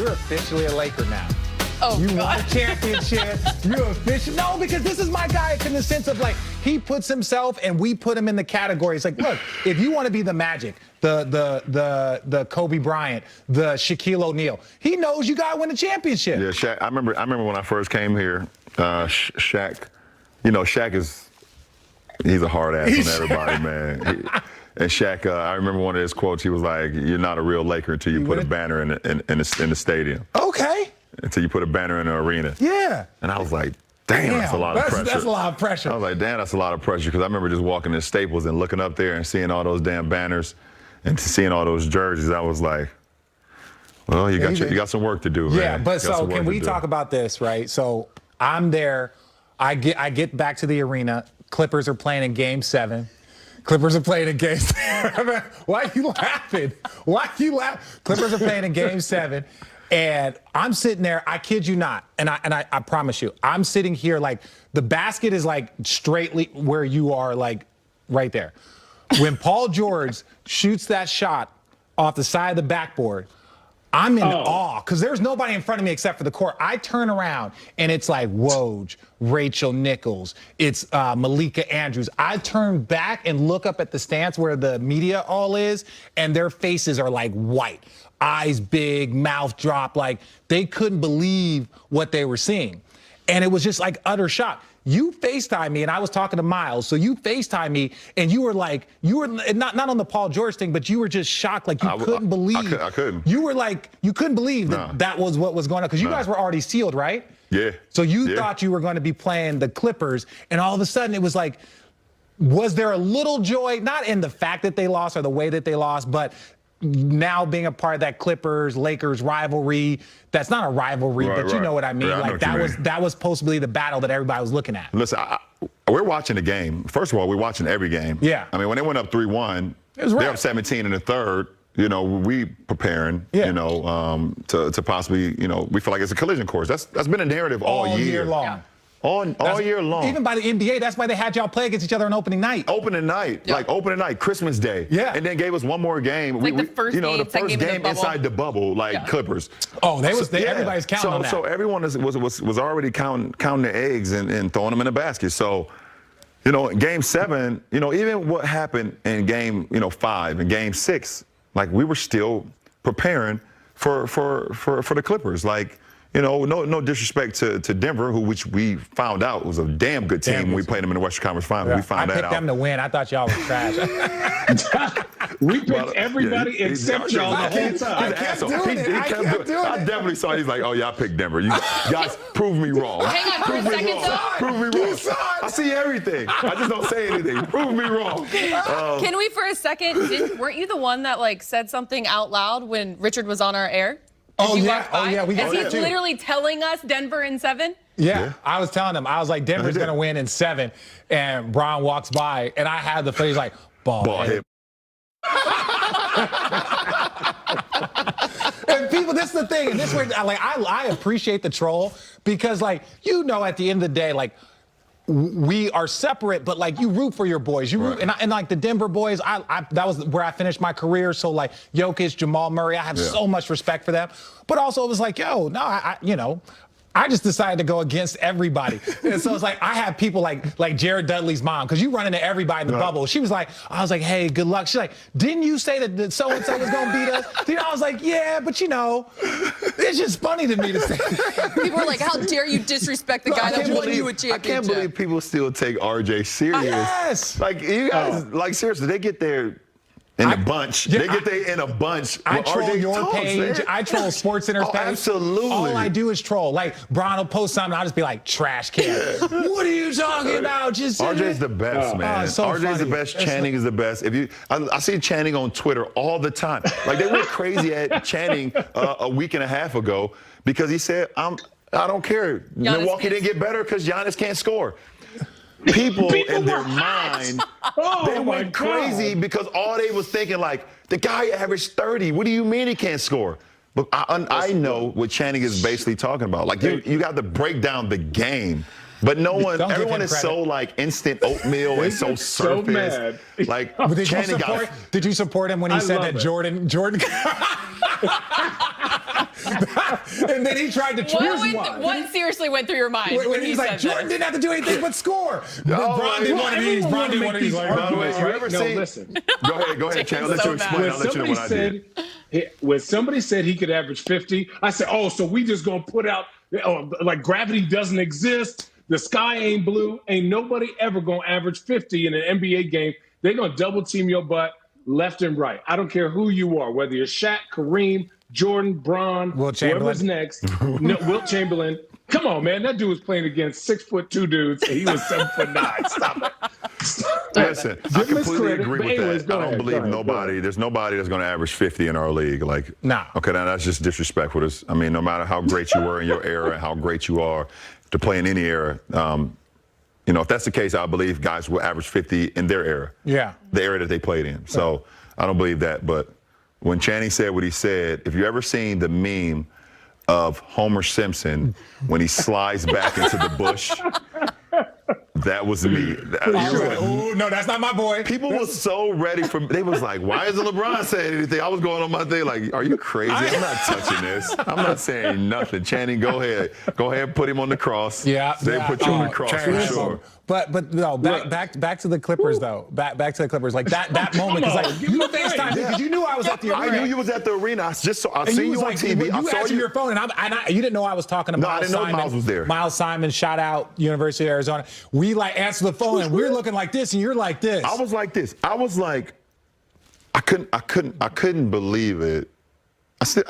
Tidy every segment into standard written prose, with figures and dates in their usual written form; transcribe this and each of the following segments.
you're officially a Laker now. Oh, you God. won a championship. You're official. No, because this is my guy in the sense of like he puts himself and we put him in the categories. Like, look, if you want to be the Magic, the Kobe Bryant, the Shaquille O'Neal, he knows you gotta win a championship. Yeah, Shaq. I remember when I first came here, Shaq. You know, Shaq he's a hard ass on everybody, man. And Shaq, I remember one of his quotes. He was like, "You're not a real Laker until you put a banner in the stadium." Okay. Until you put a banner in the arena. Yeah. And I was like, damn, that's a lot of pressure. That's a lot of pressure. I was like, damn, that's a lot of pressure, because I remember just walking to Staples and looking up there and seeing all those damn banners and seeing all those jerseys. I was like, well, you got some work to do, man. Yeah, but so can we talk about this, right? So I'm there. I get back to the arena. Clippers are playing in Game 7. Clippers are playing in Game 7. Why are you laughing? Why are you laughing? Clippers are playing in Game 7. And I'm sitting there, I kid you not, and I promise you, I'm sitting here like the basket is like straightly where you are, like right there. When Paul George shoots that shot off the side of the backboard, I'm in awe because there's nobody in front of me except for the court. I turn around and it's like Woj, Rachel Nichols, it's Malika Andrews. I turn back and look up at the stands where the media all is, and their faces are like white. Eyes big, mouth drop, like they couldn't believe what they were seeing. And it was just like utter shock. You FaceTime me, and I was talking to Miles, so you FaceTime me, and you were like, you were not on the Paul George thing, but you were just shocked, like you couldn't believe. I couldn't. You were like, you couldn't believe that was what was going on, because you guys were already sealed, right? Yeah. So you thought you were going to be playing the Clippers, and all of a sudden it was like, was there a little joy, not in the fact that they lost or the way that they lost, but now being a part of that Clippers-Lakers rivalry? That's not a rivalry, but you know what I mean. Yeah, like that was supposed to be the battle that everybody was looking at. Listen, we're watching the game. First of all, we're watching every game. Yeah. I mean, when they went up 3-1, they're up 17 in the third. You know, we preparing. You know, to possibly, you know, we feel like it's a collision course. That's been a narrative all year long. Yeah. All year long. Even by the NBA, that's why they had y'all play against each other on opening night. Opening night, like opening night, Christmas Day. Yeah. And then gave us one more game. Like the first game inside the bubble, like Clippers. Oh, everybody's counting on that. So everyone was already counting the eggs and throwing them in the basket. So, you know, in Game 7, you know, even what happened in Game 5 and Game 6, like we were still preparing for the Clippers. Like, you know, no disrespect to Denver, which we found out was a damn good team when we played them in the Western Conference Finals. Yeah. We found that out. I picked them to win. I thought y'all were trash. We picked everybody except y'all the whole time. I kept doing it. I definitely saw it. He's like, oh, yeah, I picked Denver. You guys, prove me wrong. Hang on for a second, though. Prove me wrong. I see everything. I just don't say anything. Prove me wrong. Can we, for a second, weren't you the one that, like, said something out loud when Richard was on our air? Oh, yeah. We got Is he that too. literally telling us Denver in 7? Yeah, I was telling him. I was like, Denver's going to win in 7. And Brian walks by, and I had the face like, ball head. And people, this is the thing. And this way, like, I appreciate the troll because, like, you know, at the end of the day, like, we are separate, but like you root for your boys. You root, and like the Denver boys, that was where I finished my career. So like Jokic, Jamal Murray, I have so much respect for them. But also it was like, yo, no, you know, I just decided to go against everybody. And so it's like, I have people like Jared Dudley's mom, because you run into everybody in the bubble. She was like, I was like, hey, good luck. She's like, didn't you say that so-and-so was going to beat us? You know, I was like, yeah, but you know, it's just funny to me to say that. People were like, how dare you disrespect the guy that won you a championship? I can't believe people still take RJ serious. Yes. Like, you guys, like, seriously, they get there in a bunch. They get there in a bunch. I troll your page. I troll SportsCenter's page. Absolutely. All I do is troll. Like, Brian will post something, I'll just be like, trash can. What are you talking about? Just RJ's the best, man. So RJ's the best. Channing is the best. I see Channing on Twitter all the time. Like, they went crazy at Channing a week and a half ago because he said, I don't care. Milwaukee didn't get better because Giannis can't score. People in their mind, they went crazy because all they was thinking, like, the guy averaged 30. What do you mean he can't score? But I know what Channing is basically talking about. Like, you got to break down the game. But everyone is so like instant oatmeal and so surface. Like, did you support him when he said that Jordan? And then he tried to choose one. What seriously went through your mind When when he's he like, said Jordan that? didn't have to do anything but score. No, Bron did one of these. Bron did one of these. By the way, you ever No, seen? listen. Go ahead, Chan. I'll let you explain. When I'll let you know what I did. When somebody said he could average 50, I said, oh, so we just going to put out, like gravity doesn't exist. The sky ain't blue. Ain't nobody ever going to average 50 in an NBA game. They're going to double team your butt left and right. I don't care who you are, whether you're Shaq, Kareem, Jordan, Bron, whoever's next. No, Wilt Chamberlain. Come on, man. That dude was playing against 6'2" dudes, and he was 7'9". Stop it. Listen, I Give him his completely credit. agree But with anyways, that. go I don't ahead, believe go ahead, nobody. There's nobody that's going to average 50 in our league. Like, Nah. Okay, now that's just disrespectful. I mean, no matter how great you were in your era and how great you are to play in any era, if that's the case, I believe guys will average 50 in their era. Yeah. The era that they played in. So I don't believe that. But when Channing said what he said, if you ever seen the meme of Homer Simpson when he slides back into the bush, that was me. I was like, ooh, no, that's not my boy. People were so ready for. They was like, "Why isn't LeBron saying anything?" I was going on my thing like, "Are you crazy? I'm not touching this. I'm not saying nothing." Channing, go ahead, put him on the cross. Yeah, they put you on the cross for trash. sure. But no, back to the Clippers though. Back to the Clippers. Like that moment, because like you FaceTime because you knew I was at the arena. I knew you was at the arena. I seen you on TV. You answered your phone, and you didn't know I was talking about. No, I didn't know Miles was there. Miles Simon, shout out University of Arizona. We like answer the phone, and we're looking like this, and you're like this. I was like this. I was like, I couldn't believe it. To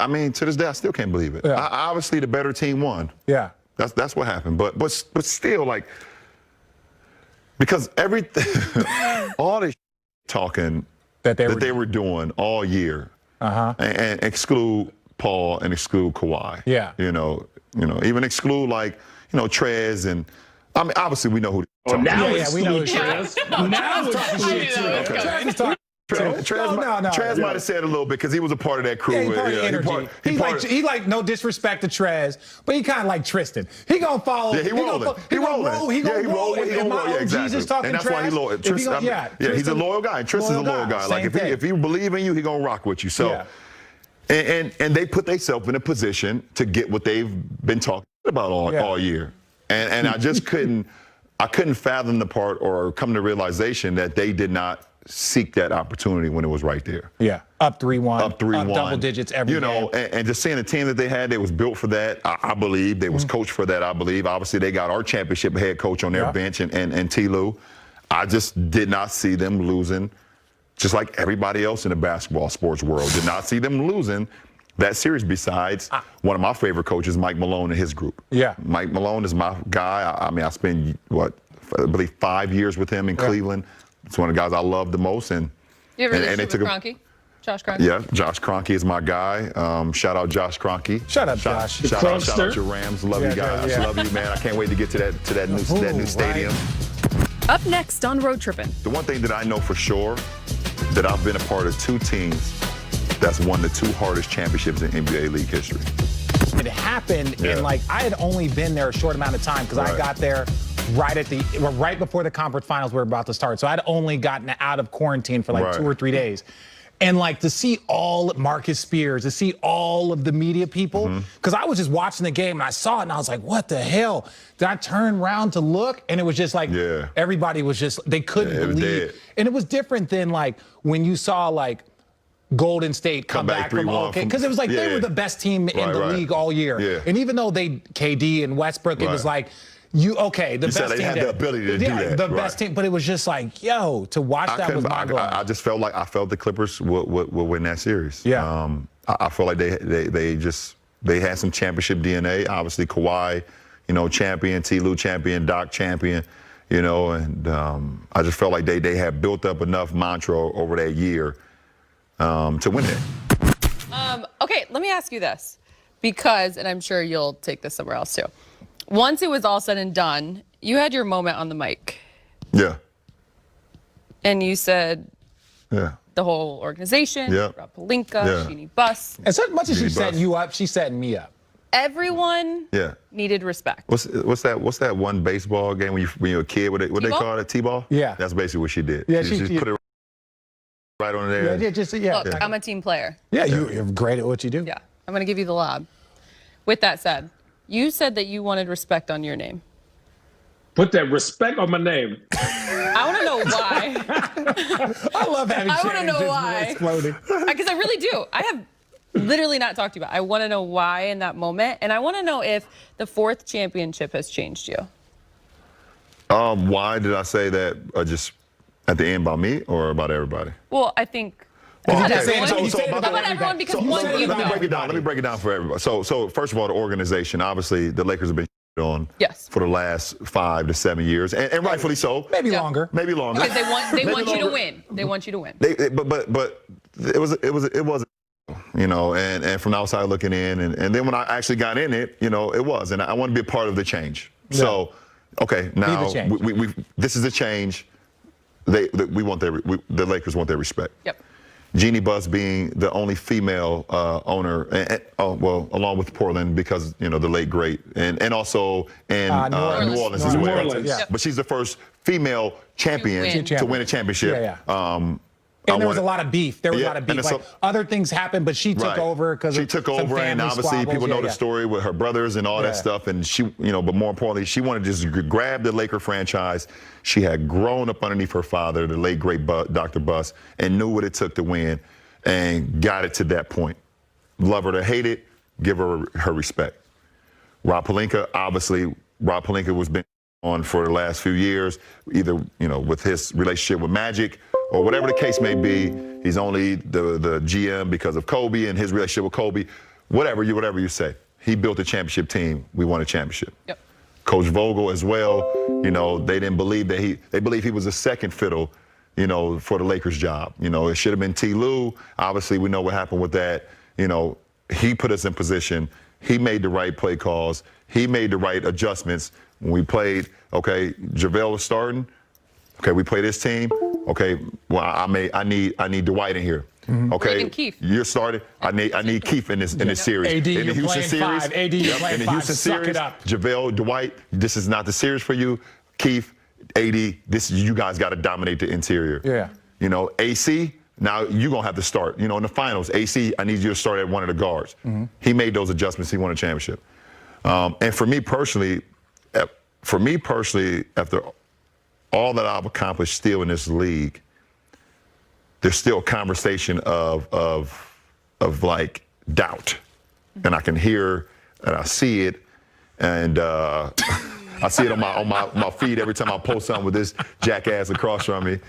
this day, I still can't believe it. Yeah. Obviously, the better team won. Yeah. That's what happened. But still, like, because everything, all this talking that they were doing all year, and exclude Paul and exclude Kawhi. Yeah. Even exclude Trez and I mean obviously we know who. Now we know Trez. Now it's talking shit too. Trez is talking. Trez might have said a little bit because he was a part of that crew. Yeah, he part of the energy. He like no disrespect to Trez, but he kind of like Tristan. He gonna follow. Yeah, he rolling. He gonna roll. Yeah, exactly. Jesus talking and that's Trez, why he loyal. Tristan, he's a loyal guy. Tristan's a loyal guy. Like if he believe in you, he gonna rock with you. So, and they put themselves in a position to get what they've been talking about all year. And I just couldn't fathom the part or come to realization that they did not seek that opportunity when it was right there. Yeah, up 3-1, up double digits every game. And just seeing the team that they had, they was built for that. I believe they was coached for that. I believe obviously they got our championship head coach on their bench and T. Lue. I just did not see them losing, just like everybody else in the basketball sports world did not see them losing that series. Besides one of my favorite coaches, Mike Malone, and his group. Yeah, Mike Malone is my guy. I mean, I spent I believe 5 years with him in Cleveland. It's one of the guys I love the most. And you ever relationship with Kroenke? Josh Kroenke? Yeah, Josh Kroenke is my guy. Shout out Josh Kroenke. Shout out Josh. Shout out your Rams. Love you guys. Love you, man. I can't wait to get to that new stadium. Right. Up next on Road Trippin'. The one thing that I know for sure, that I've been a part of 2 teams that's won the 2 hardest championships in NBA league history. It happened, and I had only been there a short amount of time because I got there right before the conference finals were about to start. So I'd only gotten out of quarantine for 2 or 3 days. And to see all Marcus Spears, to see all of the media people, because I was just watching the game and I saw it and I was like, what the hell? Then I turned around to look and it was just everybody was just, they couldn't believe. And it was different than when you saw Golden State come back from because it was they were the best team in the league all year. Yeah. And even though KD and Westbrook, it was the best team. They had the ability to do that. The best team, but it was just to watch that was mind-blowing. I just felt I felt the Clippers would win that series. Yeah. I feel like they had some championship DNA. Obviously Kawhi, champion, T. Lue champion, Doc champion, and I just felt like they had built up enough mantra over that year to win it. Okay, let me ask you this, because, and I'm sure you'll take this somewhere else too. Once it was all said and done, you had your moment on the mic. Yeah. And you said the whole organization, Rob Pelinka, Jeannie Buss. As much as she set you up, she's setting me up. Everyone needed respect. What's that one baseball game when you're a kid? What they call it? T-ball? Yeah. That's basically what she did. Yeah, she put it right on there. Look, I'm a team player. Yeah, you're great at what you do. Yeah, I'm going to give you the lob. With that said, you said that you wanted respect on your name. Put that respect on my name. I want to know why. I love having I want to know why. exploding. Because I really do. I have literally not talked to you about it. I want to know why in that moment. And I want to know if the 4th championship has changed you. Why did I say that just at the end about me or about everybody? Well, I think. Well, About okay. everyone. So about About everyone because one let you me know. break it down. Let me break it down for everybody. So first of all, the organization. Obviously, the Lakers have been on Yes. for the last 5 to 7 years, and rightfully so. Maybe Yeah. longer. Maybe longer. Because they Maybe want you to longer. win. They want you to win. But it was, you know, and from the outside looking in, and then when I actually got in it, you know, it was, and I want to be a part of the change. Yeah. So, okay, now the change. we this is a change. The Lakers want their respect. Yep. Jeannie Buss being the only female owner, well, along with Portland because, you know, the late great, and also in New Orleans as New well. Orleans. Yeah. But she's the first female champion To to win a championship. Yeah. And there was a lot of beef. There was a lot of beef. Like, other things happened, but she took Right. over because she took over, and obviously people know the story with her brothers and all that stuff. And she, you know, but more importantly, she wanted to just grab the Laker franchise. She had grown up underneath her father, the late great Dr. Buss, and knew what it took to win, and got it to that point. Love her or hate it, give her respect. Rob Pelinka was been on for the last few years, either, you know, with his relationship with Magic or whatever the case may be. He's only the GM because of Kobe and his relationship with Kobe. Whatever you say. He built a championship team. We won a championship. Yep. Coach Vogel as well, you know, they didn't believe that they believe he was a second fiddle, you know, for the Lakers job. You know, it should have been T. Lue. Obviously, we know what happened with that. You know, he put us in position. He made the right play calls. He made the right adjustments. When we played, okay, JaVale was starting. Okay, we play this team. Okay, well, I need Dwight in here. Mm-hmm. Okay, Even Keith. you're starting. I need Keith in this series. AD, in the you're Houston playing series. five. AD, you're playing in the five. Houston Suck series. it up. JaVale, Dwight, this is not the series for you. Keith, AD, you guys got to dominate the interior. Yeah. You know, AC. Now you're gonna have to start. You know, in the finals, AC, I need you to start at one of the guards. Mm-hmm. He made those adjustments. He won a championship. And for me personally, after all that I've accomplished still in this league, there's still a conversation of like doubt, and I can hear and I see it, and I see it on my feed every time I post something with this jackass across from me.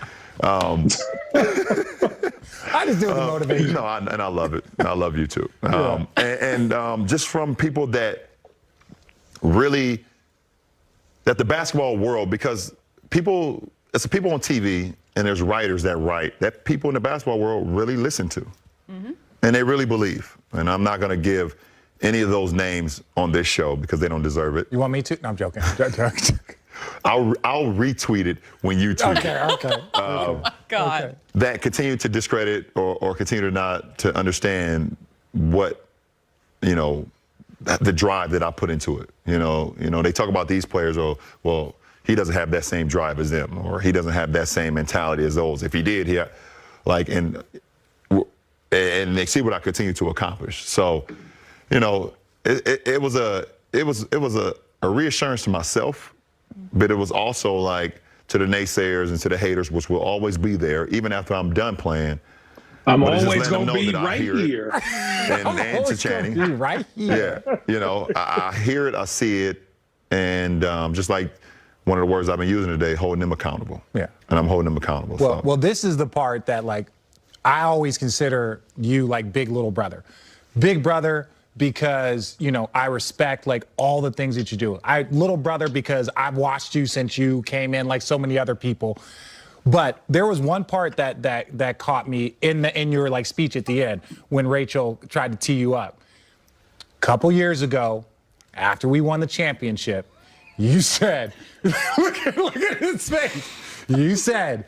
I just do it to motivate you. No, and I love it. And I love you too. Just from people that really, that the basketball world, because it's the people on TV and there's writers that write, that people in the basketball world really listen to. Mm-hmm. And they really believe. And I'm not going to give any of those names on this show because they don't deserve it. You want me to? No, I'm joking. I'll retweet it when you tweet it. Okay. Oh my God. Okay. That continue to discredit or continue to not to understand what, you know, the drive that I put into it. You know, they talk about these players, well, he doesn't have that same drive as them, or he doesn't have that same mentality as those. If he did, and they see what I continue to accomplish. So, you know, it was a reassurance to myself, but it was also like to the naysayers and to the haters, which will always be there, even after I'm done playing. I'm But it's just always letting them going to know be that I right hear it. here. And to Channing. Right here. Yeah, you know, I hear it, I see it, and just like one of the words I've been using today, holding them accountable. Yeah. And I'm holding them accountable. Well, this is the part that, like, I always consider you like big little brother. Big brother because, you know, I respect, like, all the things that you do. Little brother because I've watched you since you came in, like so many other people. But there was one part that caught me in your, like, speech at the end when Rachel tried to tee you up. A couple years ago, after we won the championship, you said, look at his face. You said,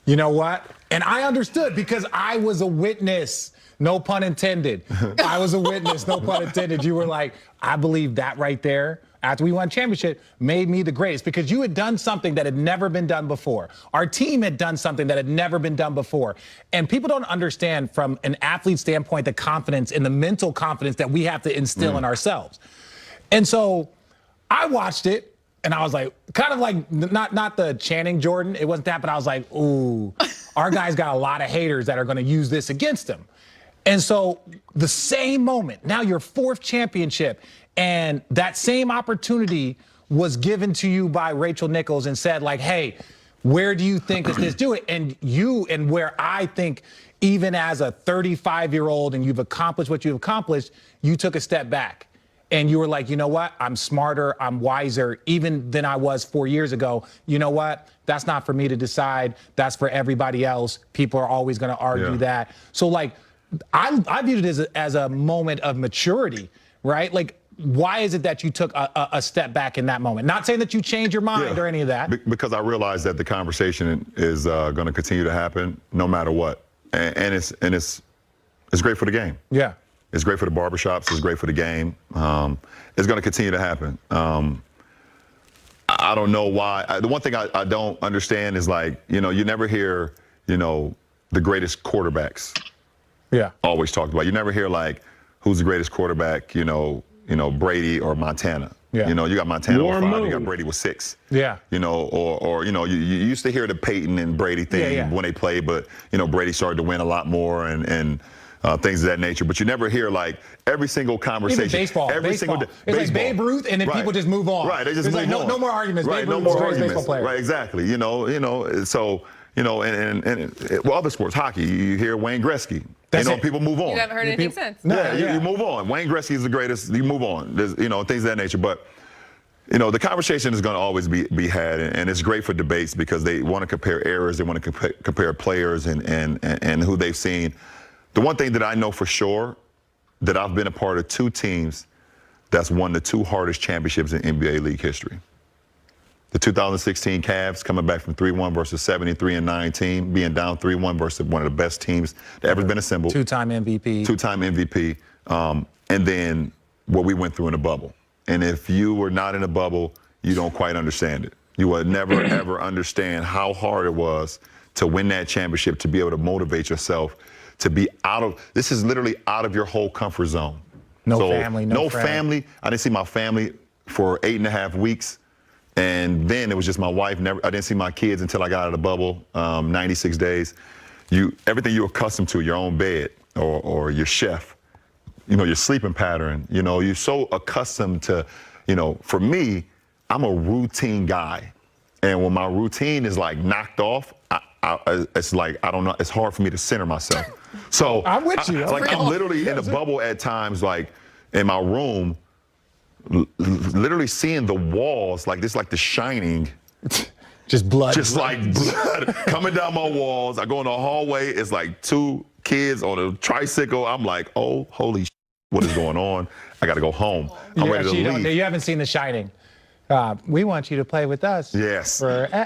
you know what? And I understood because I was a witness No pun intended. I was a witness. No pun intended. You were like, I believe that right there, after we won championship, made me the greatest because you had done something that had never been done before. Our team had done something that had never been done before. And people don't understand from an athlete standpoint the confidence and the mental confidence that we have to instill in ourselves. And so I watched it and I was like, kind of like not the Channing Jordan. It wasn't that, but I was like, ooh, our guy's got a lot of haters that are going to use this against him. And so the same moment, now your fourth championship, and that same opportunity was given to you by Rachel Nichols and said, like, hey, where do you think is this do it? And where I think even as a 35-year-old and you've accomplished what you've accomplished, you took a step back. And you were like, you know what? I'm smarter, I'm wiser, even than I was 4 years ago. You know what? That's not for me to decide. That's for everybody else. People are always going to argue that. So, like, I viewed it as a moment of maturity, right? Like, why is it that you took a step back in that moment? Not saying that you changed your mind or any of that. Because I realized that the conversation is going to continue to happen no matter what. And it's great for the game. Yeah. It's great for the barbershops. It's great for the game. It's going to continue to happen. I don't know why. The one thing I don't understand is, like, you never hear, the greatest quarterbacks always talked about. You never hear, like, who's the greatest quarterback, Brady or Montana. Yeah. You got Montana with 5, you got Brady with 6. Yeah. Or you used to hear the Peyton and Brady thing when they played, but, Brady started to win a lot more and things of that nature. But you never hear, like, every single conversation. Even baseball. It's like Babe Ruth, and then people just move on. Right, they just move on. No more arguments. Right, Babe no Ruth more is the arguments. greatest baseball player. Right, exactly. So, well, other sports, hockey, you hear Wayne Gretzky. People move on. You haven't heard anything since. You move on. Wayne Gretzky is the greatest. You move on. There's, things of that nature. But, the conversation is going to always be had, and it's great for debates because they want to compare errors. They want to compare players and who they've seen. The one thing that I know for sure, that I've been a part of 2 teams that's won the 2 hardest championships in NBA league history. The 2016 Cavs coming back from 3-1 versus 73-9 team, being down 3-1 versus one of the best teams that ever been assembled. 2-time MVP. 2-time MVP. And then what we went through in the bubble. And if you were not in a bubble, you don't quite understand it. You will never, ever understand how hard it was to win that championship, to be able to motivate yourself, to be this is literally out of your whole comfort zone. No family, no family. I didn't see my family for 8.5 weeks. And then it was just my wife. I didn't see my kids until I got out of the bubble, 96 days. Everything you're accustomed to, your own bed or your chef, your sleeping pattern, you're so accustomed to, for me, I'm a routine guy. And when my routine is, like, knocked off, it's like, I don't know, it's hard for me to center myself. So I'm with you. I'm literally in the bubble at times, like, in my room, literally seeing the walls like this, like The Shining. Just blood. Just like blood coming down my walls. I go in the hallway. It's like 2 kids on a tricycle. I'm like, oh, holy what is going on? I got to go home. I'm ready to leave. You haven't seen The Shining. We want you to play with us. Yes.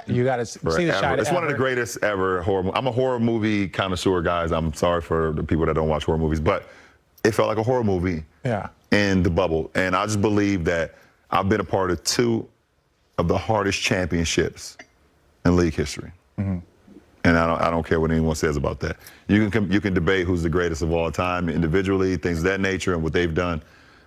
You got to see The Shining. It's one of the greatest ever horror movies. I'm a horror movie connoisseur, guys. I'm sorry for the people that don't watch horror movies, but it felt like a horror movie. Yeah. In the bubble. And I just believe that I've been a part of 2 of the hardest championships in league history. Mm-hmm. And I don't care what anyone says about that. You can debate who's the greatest of all time individually, things of that nature, and what they've done.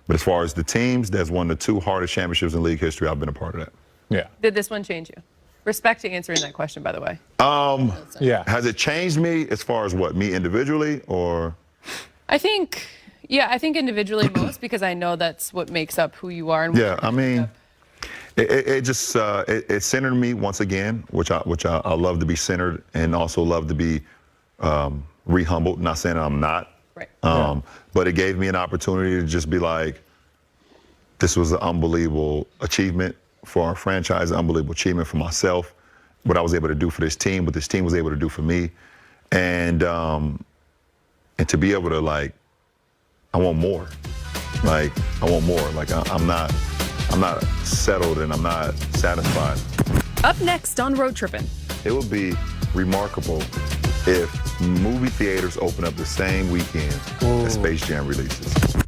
But as far as the teams that's won the 2 hardest championships in league history, I've been a part of that. Yeah. Did this one change you? Respect to answering that question, by the way. Has it changed me as far as what, me individually, or? I think individually most, because I know that's what makes up who you are. And it just centered me once again, which I love to be centered and also love to be re-humbled. Not saying I'm not. Right. But it gave me an opportunity to just be like, this was an unbelievable achievement for our franchise, an unbelievable achievement for myself, what I was able to do for this team, what this team was able to do for me, and to be able to, like, I want more. Like, I want more. Like, I'm not settled and I'm not satisfied. Up next on Road Trippin'. It would be remarkable if movie theaters open up the same weekend as Space Jam releases.